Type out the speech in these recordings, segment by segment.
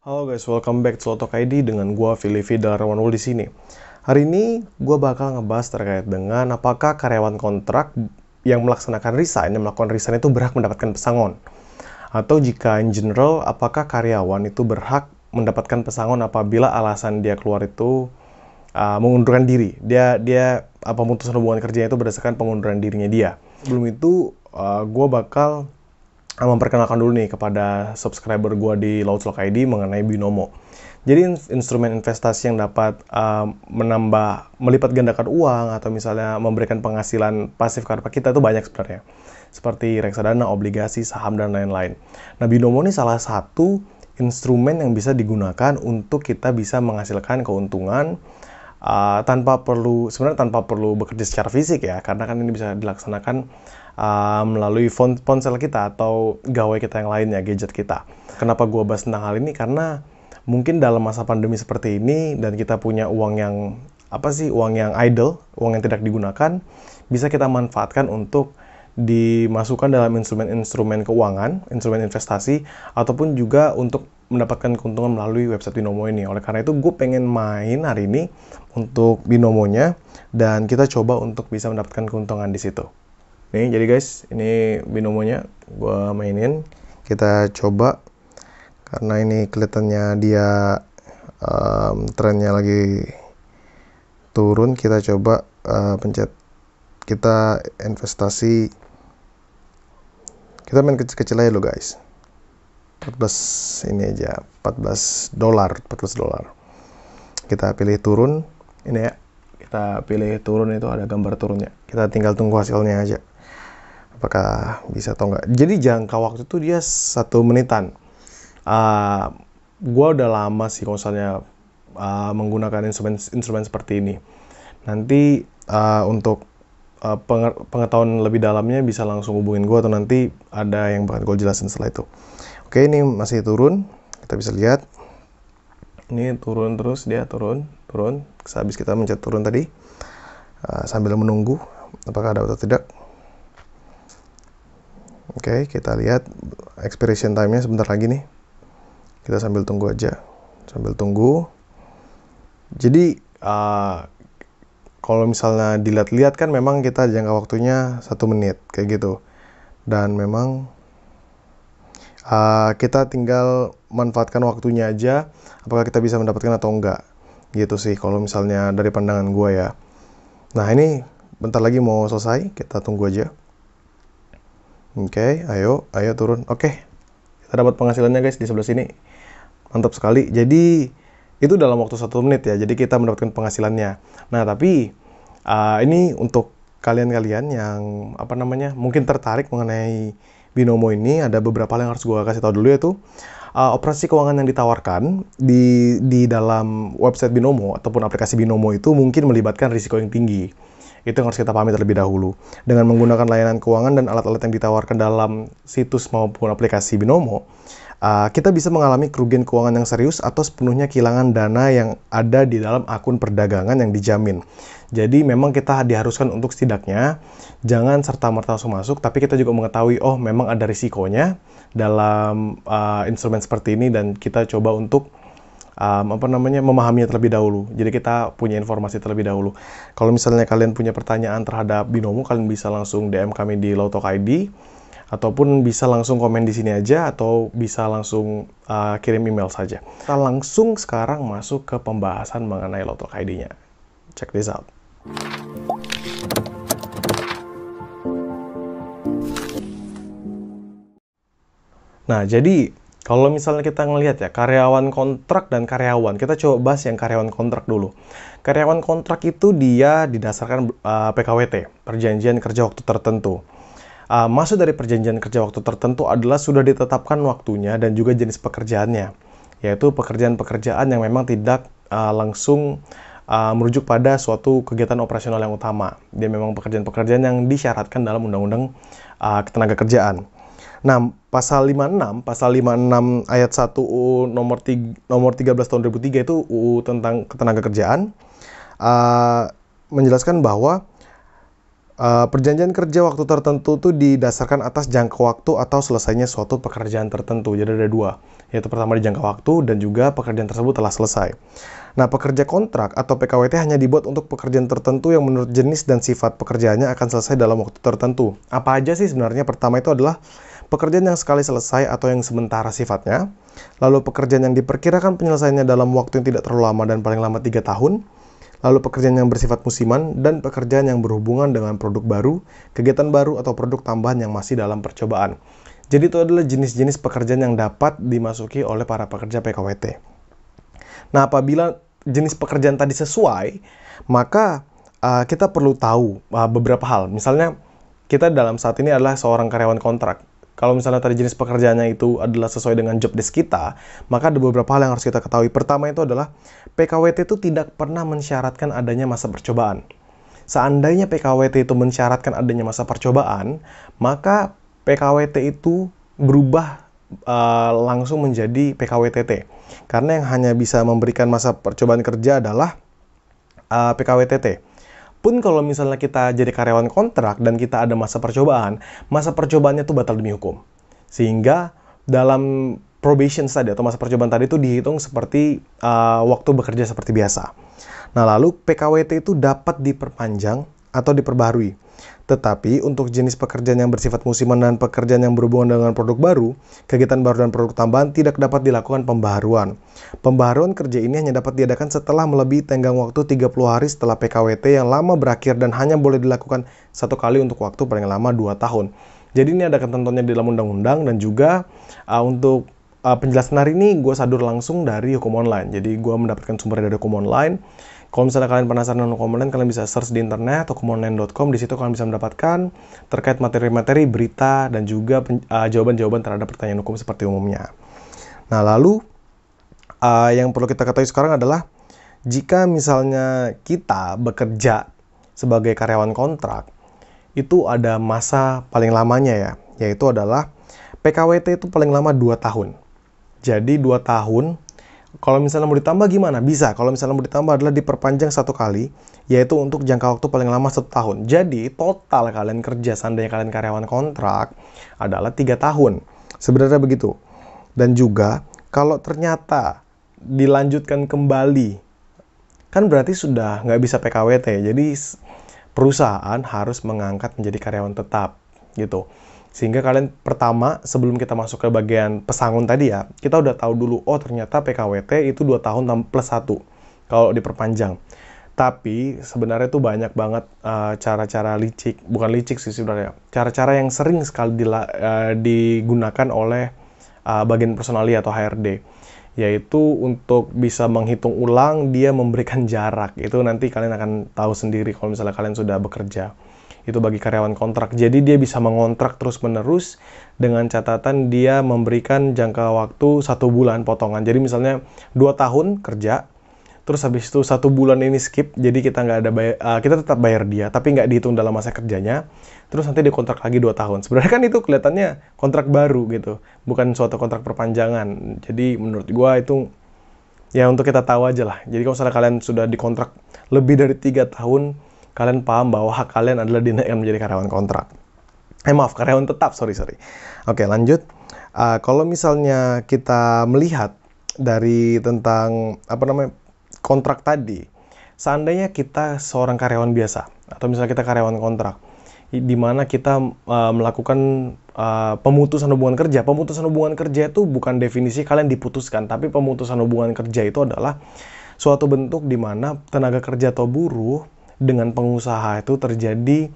Halo guys, welcome back to Lotok ID dengan gua Filipi Darwanul di sini. Hari ini gua bakal ngebahas terkait dengan apakah karyawan kontrak yang melaksanakan resign, yang melakukan resign itu berhak mendapatkan pesangon. Atau jika in general, apakah karyawan itu berhak mendapatkan pesangon apabila alasan dia keluar itu mengundurkan diri. Dia pemutusan hubungan kerjanya itu berdasarkan pengunduran dirinya dia. Sebelum itu, gua bakal memperkenalkan dulu nih kepada subscriber gua di Lotok ID mengenai Binomo. Jadi instrumen investasi yang dapat melipat gandakan uang atau misalnya memberikan penghasilan pasif kepada kita itu banyak sebenarnya. Seperti reksadana, obligasi, saham, dan lain-lain. Nah, Binomo ini salah satu instrumen yang bisa digunakan untuk kita bisa menghasilkan keuntungan tanpa perlu bekerja secara fisik ya, karena kan ini bisa dilaksanakan melalui ponsel kita atau gawai kita yang lainnya, gadget kita. Kenapa gua bahas tentang hal ini? Karena mungkin dalam masa pandemi seperti ini dan kita punya uang yang idle, uang yang tidak digunakan, bisa kita manfaatkan untuk dimasukkan dalam instrumen-instrumen keuangan, instrumen investasi, ataupun juga untuk mendapatkan keuntungan melalui website Binomo ini. Oleh karena itu, gue pengen main hari ini untuk Binomonya, dan kita coba untuk bisa mendapatkan keuntungan di situ. Nih, jadi guys, ini Binomonya gue mainin. Kita coba, karena ini kelihatannya dia trennya lagi turun. Kita coba pencet, kita investasi, kita main kecil-kecil aja dulu guys. 14 ini aja, 14 dolar. Kita pilih turun, ini ya. Kita pilih turun, itu ada gambar turunnya. Kita tinggal tunggu hasilnya aja. Apakah bisa atau enggak. Jadi jangka waktu itu dia 1 menitan. Gua udah lama sih kalau misalnya menggunakan instrumen seperti ini. Nanti untuk pengetahuan lebih dalamnya bisa langsung hubungin gue, atau nanti ada yang bakal gue jelasin setelah itu. Oke, ini masih turun, kita bisa lihat ini turun terus, dia turun. Sehabis kita mencet turun tadi, sambil menunggu apakah ada atau tidak. Oke, kita lihat expiration time-nya sebentar lagi nih. Kita sambil tunggu aja, jadi kalau misalnya dilihat-lihat kan memang kita jangka waktunya 1 menit kayak gitu, dan memang kita tinggal manfaatkan waktunya aja, apakah kita bisa mendapatkan atau enggak gitu sih kalau misalnya dari pandangan gue ya. Nah, ini bentar lagi mau selesai, kita tunggu aja. Oke, ayo turun. Oke, kita dapat penghasilannya guys di sebelah sini, mantap sekali. Jadi itu dalam waktu 1 menit ya, jadi kita mendapatkan penghasilannya. Nah, tapi ini untuk kalian-kalian yang mungkin tertarik mengenai Binomo ini, ada beberapa hal yang harus gue kasih tahu dulu, yaitu operasi keuangan yang ditawarkan di dalam website Binomo ataupun aplikasi Binomo itu mungkin melibatkan risiko yang tinggi. Itu yang harus kita pahami terlebih dahulu. Dengan menggunakan layanan keuangan dan alat-alat yang ditawarkan dalam situs maupun aplikasi Binomo, kita bisa mengalami kerugian keuangan yang serius atau sepenuhnya kehilangan dana yang ada di dalam akun perdagangan yang dijamin. Jadi memang kita diharuskan untuk setidaknya jangan serta-merta langsung masuk, tapi kita juga mengetahui, oh memang ada risikonya dalam instrumen seperti ini, dan kita coba untuk memahaminya terlebih dahulu. Jadi kita punya informasi terlebih dahulu. Kalau misalnya kalian punya pertanyaan terhadap Binomo, kalian bisa langsung DM kami di Lotok ID, ataupun bisa langsung komen di sini aja, atau bisa langsung kirim email saja. Kita langsung sekarang masuk ke pembahasan mengenai Lotok ID-nya. Check this out. Nah, jadi kalau misalnya kita ngelihat ya, karyawan kontrak dan karyawan, kita coba bahas yang karyawan kontrak dulu. Karyawan kontrak itu dia didasarkan PKWT, perjanjian kerja waktu tertentu. Maksud dari perjanjian kerja waktu tertentu adalah sudah ditetapkan waktunya dan juga jenis pekerjaannya, yaitu pekerjaan-pekerjaan yang memang tidak langsung merujuk pada suatu kegiatan operasional yang utama. Dia memang pekerjaan-pekerjaan yang disyaratkan dalam Undang-Undang Ketenagakerjaan. Nah, pasal 56 ayat 1 UU nomor 13 tahun 2003 itu UU tentang Ketenagakerjaan menjelaskan bahwa Perjanjian kerja waktu tertentu itu didasarkan atas jangka waktu atau selesainya suatu pekerjaan tertentu. Jadi ada dua, yaitu pertama di jangka waktu dan juga pekerjaan tersebut telah selesai. Nah, pekerja kontrak atau PKWT hanya dibuat untuk pekerjaan tertentu yang menurut jenis dan sifat pekerjaannya akan selesai dalam waktu tertentu. Apa aja sih sebenarnya? Pertama itu adalah pekerjaan yang sekali selesai atau yang sementara sifatnya. Lalu pekerjaan yang diperkirakan penyelesaiannya dalam waktu yang tidak terlalu lama dan paling lama 3 tahun. Lalu pekerjaan yang bersifat musiman, dan pekerjaan yang berhubungan dengan produk baru, kegiatan baru, atau produk tambahan yang masih dalam percobaan. Jadi itu adalah jenis-jenis pekerjaan yang dapat dimasuki oleh para pekerja PKWT. Nah, apabila jenis pekerjaan tadi sesuai, maka kita perlu tahu beberapa hal. Misalnya, kita dalam saat ini adalah seorang karyawan kontrak. Kalau misalnya tadi jenis pekerjaannya itu adalah sesuai dengan job desk kita, maka ada beberapa hal yang harus kita ketahui. Pertama itu adalah PKWT itu tidak pernah mensyaratkan adanya masa percobaan. Seandainya PKWT itu mensyaratkan adanya masa percobaan, maka PKWT itu berubah langsung menjadi PKWTT. Karena yang hanya bisa memberikan masa percobaan kerja adalah PKWTT. Pun kalau misalnya kita jadi karyawan kontrak dan kita ada masa percobaannya itu batal demi hukum. Sehingga dalam probation tadi atau masa percobaan tadi itu dihitung seperti waktu bekerja seperti biasa. Nah, lalu PKWT itu dapat diperpanjang atau diperbaharui. Tetapi untuk jenis pekerjaan yang bersifat musiman dan pekerjaan yang berhubungan dengan produk baru, kegiatan baru dan produk tambahan tidak dapat dilakukan pembaharuan. Pembaharuan kerja ini hanya dapat diadakan setelah melebihi tenggang waktu 30 hari setelah PKWT yang lama berakhir dan hanya boleh dilakukan satu kali untuk waktu paling lama 2 tahun. Jadi ini ada ketentuannya di dalam undang-undang, dan juga untuk penjelasan hari ini gue sadur langsung dari hukum online. Jadi gue mendapatkan sumbernya dari hukum online. Kalau misalnya kalian penasaran dengan hukum online, kalian bisa search di internet hukumonline.com. Di situ kalian bisa mendapatkan terkait materi-materi, berita, dan juga jawaban-jawaban terhadap pertanyaan hukum seperti umumnya. Nah, lalu yang perlu kita ketahui sekarang adalah jika misalnya kita bekerja sebagai karyawan kontrak, itu ada masa paling lamanya ya, yaitu adalah PKWT itu paling lama 2 tahun. Jadi 2 tahun. Kalau misalnya mau ditambah gimana? Bisa. Kalau misalnya mau ditambah adalah diperpanjang 1 kali, yaitu untuk jangka waktu paling lama 1 tahun. Jadi total kalian kerja, seandainya kalian karyawan kontrak, adalah 3 tahun. Sebenarnya begitu. Dan juga kalau ternyata dilanjutkan kembali, kan berarti sudah nggak bisa PKWT. Jadi perusahaan harus mengangkat menjadi karyawan tetap gitu. Sehingga kalian pertama, sebelum kita masuk ke bagian pesangon tadi ya, kita udah tahu dulu, oh ternyata PKWT itu 2 tahun plus 1 kalau diperpanjang. Tapi sebenarnya itu banyak banget cara-cara licik, bukan licik sih sebenarnya, cara-cara yang sering sekali digunakan oleh bagian personalia atau HRD, yaitu untuk bisa menghitung ulang dia memberikan jarak. Itu nanti kalian akan tahu sendiri kalau misalnya kalian sudah bekerja. Itu bagi karyawan kontrak. Jadi dia bisa mengontrak terus-menerus dengan catatan dia memberikan jangka waktu 1 bulan potongan. Jadi misalnya 2 tahun kerja, terus habis itu 1 bulan ini skip, jadi kita nggak ada kita tetap bayar dia, tapi nggak dihitung dalam masa kerjanya. Terus nanti dikontrak lagi 2 tahun. Sebenarnya kan itu kelihatannya kontrak baru gitu, bukan suatu kontrak perpanjangan. Jadi menurut gua itu ya untuk kita tahu aja lah. Jadi kalau misalnya kalian sudah dikontrak lebih dari 3 tahun, kalian paham bahwa hak kalian adalah dinaikkan menjadi karyawan kontrak. Karyawan tetap, sorry. Oke, lanjut. Kalau misalnya kita melihat dari tentang kontrak tadi, seandainya kita seorang karyawan biasa, atau misalnya kita karyawan kontrak, di mana kita melakukan pemutusan hubungan kerja. Pemutusan hubungan kerja itu bukan definisi kalian diputuskan, tapi pemutusan hubungan kerja itu adalah suatu bentuk di mana tenaga kerja atau buruh dengan pengusaha itu terjadi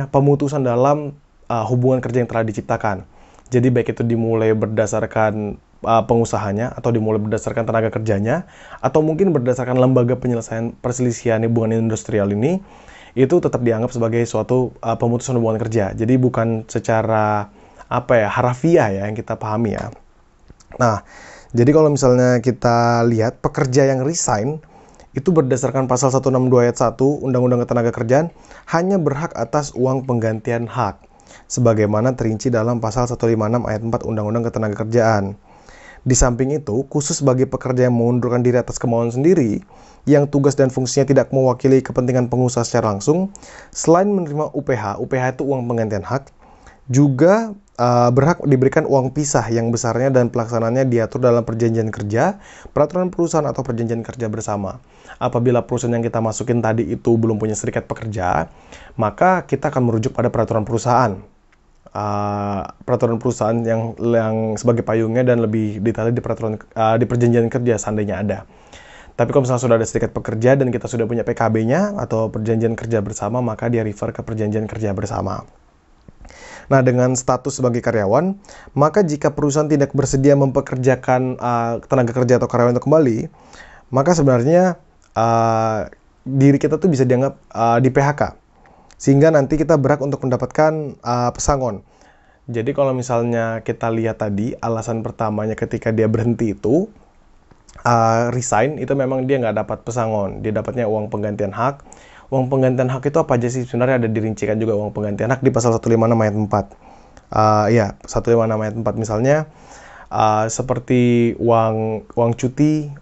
pemutusan dalam hubungan kerja yang telah diciptakan. Jadi baik itu dimulai berdasarkan pengusahanya, atau dimulai berdasarkan tenaga kerjanya, atau mungkin berdasarkan lembaga penyelesaian perselisihan hubungan industrial ini, itu tetap dianggap sebagai suatu pemutusan hubungan kerja. Jadi bukan secara harafiah ya yang kita pahami ya. Nah, jadi kalau misalnya kita lihat pekerja yang resign itu berdasarkan pasal 162 ayat 1 Undang-Undang Ketenagakerjaan hanya berhak atas uang penggantian hak sebagaimana terinci dalam pasal 156 ayat 4 Undang-Undang Ketenagakerjaan. Di samping itu, khusus bagi pekerja yang mengundurkan diri atas kemauan sendiri, yang tugas dan fungsinya tidak mewakili kepentingan pengusaha secara langsung, selain menerima UPH, UPH itu uang penggantian hak, juga berhak diberikan uang pisah yang besarnya dan pelaksanaannya diatur dalam perjanjian kerja, peraturan perusahaan atau perjanjian kerja bersama. Apabila perusahaan yang kita masukin tadi itu belum punya serikat pekerja, maka kita akan merujuk pada peraturan perusahaan. Peraturan perusahaan yang sebagai payungnya dan lebih detailnya di perjanjian kerja seandainya ada. Tapi kalau misalnya sudah ada serikat pekerja dan kita sudah punya PKB-nya atau perjanjian kerja bersama, maka dia refer ke perjanjian kerja bersama. Nah, dengan status sebagai karyawan, maka jika perusahaan tidak bersedia mempekerjakan tenaga kerja atau karyawan itu kembali, maka sebenarnya diri kita tuh bisa dianggap di PHK. Sehingga nanti kita berhak untuk mendapatkan pesangon. Jadi kalau misalnya kita lihat tadi, alasan pertamanya ketika dia berhenti itu, resign, itu memang dia nggak dapat pesangon. Dia dapatnya uang penggantian hak. Uang penggantian hak itu apa aja sih? Sebenarnya ada dirincikan juga uang penggantian hak di pasal 156 ayat 4. 156 ayat 4 misalnya, seperti uang cuti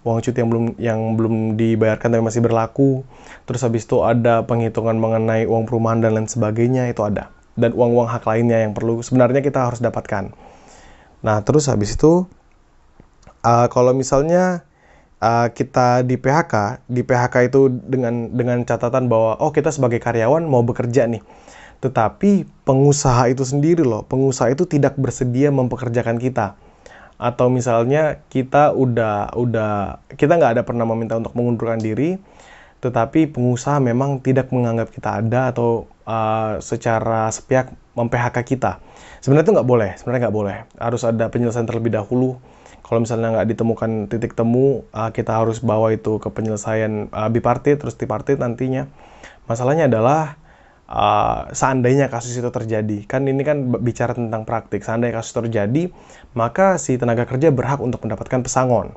yang belum dibayarkan tapi masih berlaku. Terus habis itu ada penghitungan mengenai uang perumahan dan lain sebagainya, itu ada. Dan uang-uang hak lainnya yang perlu sebenarnya kita harus dapatkan. Nah, terus habis itu kalau misalnya kita di PHK itu dengan catatan bahwa kita sebagai karyawan mau bekerja nih. Tetapi pengusaha itu sendiri pengusaha itu tidak bersedia mempekerjakan kita. Atau misalnya kita kita nggak ada pernah meminta untuk mengundurkan diri, tetapi pengusaha memang tidak menganggap kita ada atau secara sepihak mem-PHK kita. Sebenarnya itu nggak boleh. Harus ada penyelesaian terlebih dahulu. Kalau misalnya nggak ditemukan titik temu, kita harus bawa itu ke penyelesaian bipartit, terus tripartit nantinya. Masalahnya adalah seandainya kasus itu terjadi, kan ini kan bicara tentang praktik. Seandainya kasus terjadi, maka si tenaga kerja berhak untuk mendapatkan pesangon.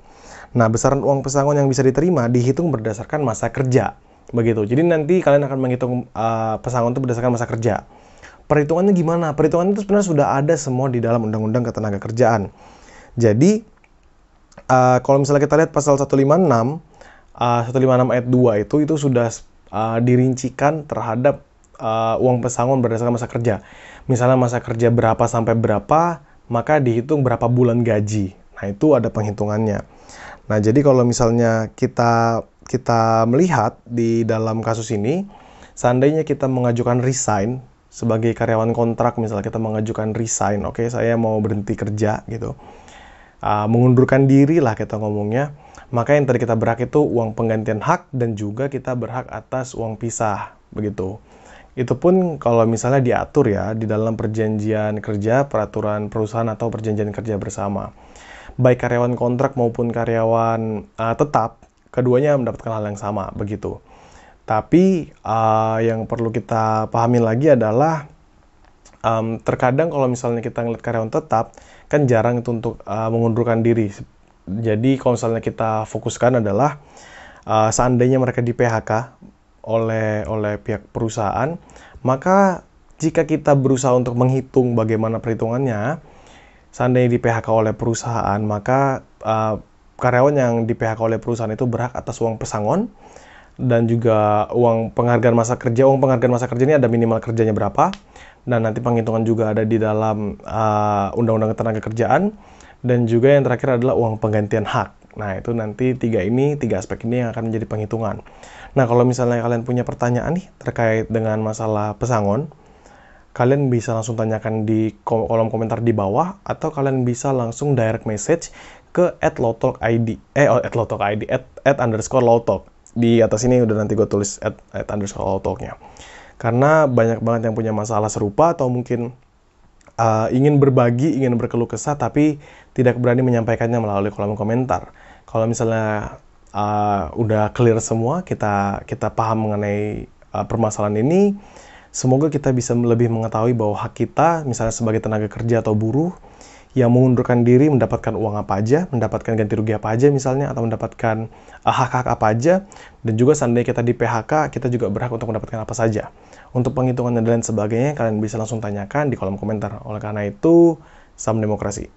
Nah, besaran uang pesangon yang bisa diterima dihitung berdasarkan masa kerja, begitu. Jadi nanti kalian akan menghitung pesangon itu berdasarkan masa kerja. Perhitungannya gimana? Perhitungannya itu sebenarnya sudah ada semua di dalam Undang-Undang Ketenagakerjaan. Jadi kalau misalnya kita lihat pasal 156 ayat 2 itu sudah dirincikan terhadap uang pesangon berdasarkan masa kerja. Misalnya masa kerja berapa sampai berapa, maka dihitung berapa bulan gaji. Nah, itu ada penghitungannya. Nah, jadi kalau misalnya kita melihat di dalam kasus ini, seandainya kita mengajukan resign sebagai karyawan kontrak, misalnya kita mengajukan resign, saya mau berhenti kerja gitu. Mengundurkan diri lah kita ngomongnya, maka yang tadi kita berhak itu uang penggantian hak dan juga kita berhak atas uang pisah, begitu. Itu pun kalau misalnya diatur ya di dalam perjanjian kerja, peraturan perusahaan atau perjanjian kerja bersama. Baik karyawan kontrak maupun karyawan tetap, keduanya mendapatkan hal yang sama, begitu. Tapi yang perlu kita pahami lagi adalah terkadang kalau misalnya kita ngeliat karyawan tetap, kan jarang itu untuk mengundurkan diri. Jadi kalau misalnya kita fokuskan adalah seandainya mereka di PHK oleh pihak perusahaan, maka jika kita berusaha untuk menghitung bagaimana perhitungannya, seandainya di PHK oleh perusahaan, maka karyawan yang di PHK oleh perusahaan itu berhak atas uang pesangon dan juga uang penghargaan masa kerja. Uang penghargaan masa kerja ini ada minimal kerjanya berapa, dan nanti penghitungan juga ada di dalam Undang-Undang Ketenagakerjaan, dan juga yang terakhir adalah uang penggantian hak. Nah, itu nanti tiga aspek ini yang akan menjadi penghitungan. Nah, kalau misalnya kalian punya pertanyaan nih terkait dengan masalah pesangon, kalian bisa langsung tanyakan di kolom komentar di bawah, atau kalian bisa langsung direct message ke @lawtalkid, @_lawtalk. Di atas ini udah nanti gue tulis @_lawtalknya. Karena banyak banget yang punya masalah serupa atau mungkin ingin berbagi, ingin berkeluh kesah, tapi tidak berani menyampaikannya melalui kolom komentar. Kalau misalnya udah clear semua, kita paham mengenai permasalahan ini, semoga kita bisa lebih mengetahui bahwa hak kita, misalnya sebagai tenaga kerja atau buruh, yang mengundurkan diri mendapatkan uang apa aja, mendapatkan ganti rugi apa aja misalnya, atau mendapatkan hak-hak apa aja, dan juga seandainya kita di PHK, kita juga berhak untuk mendapatkan apa saja. Untuk penghitungan dan lain sebagainya, kalian bisa langsung tanyakan di kolom komentar. Oleh karena itu, salam demokrasi.